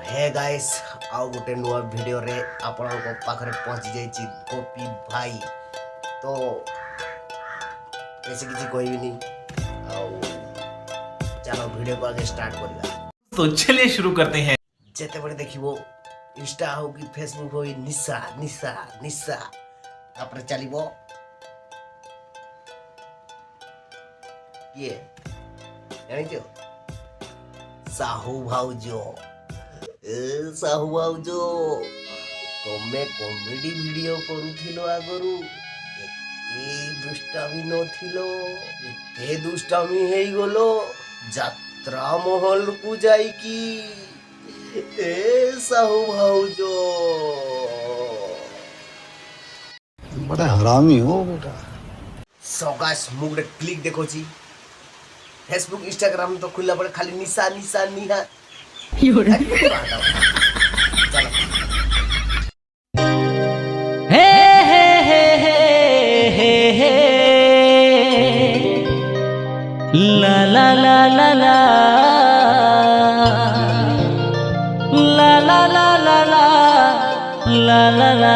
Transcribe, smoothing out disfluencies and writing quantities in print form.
Hey guys आउ गोटे नुआ वीडियो रे आपन को पाखरे पहुंची जाइछि गोपी भाई। तो ऐसे किसी कोई भी नहीं आउ चलो वीडियो को आगे स्टार्ट करिया। तो चलिए शुरू करते हैं। जेते बड़े देखिबो इंस्टा हो कि फेसबुक हो निशा निशा निशा तापर चलिबो ये जानिछो साहू भाउजो साहू भाउजो तमे कॉमेडी वीडियो करूथिलो आगरू एते दुष्टामी नथिलो एते दुष्टामी हेई गलो यात्रा महल को जाइकी ए साहू भाउजो बड़ा हरामी हो बेटा। सगास मुगड़े क्लिक देखो छी फेसबुक इंस्टाग्राम तो खुला पड़े खाली निशा निशा निहा चलो हे हे हे हे हे ला ला ला ला ला ला ला ला ला ला ला ला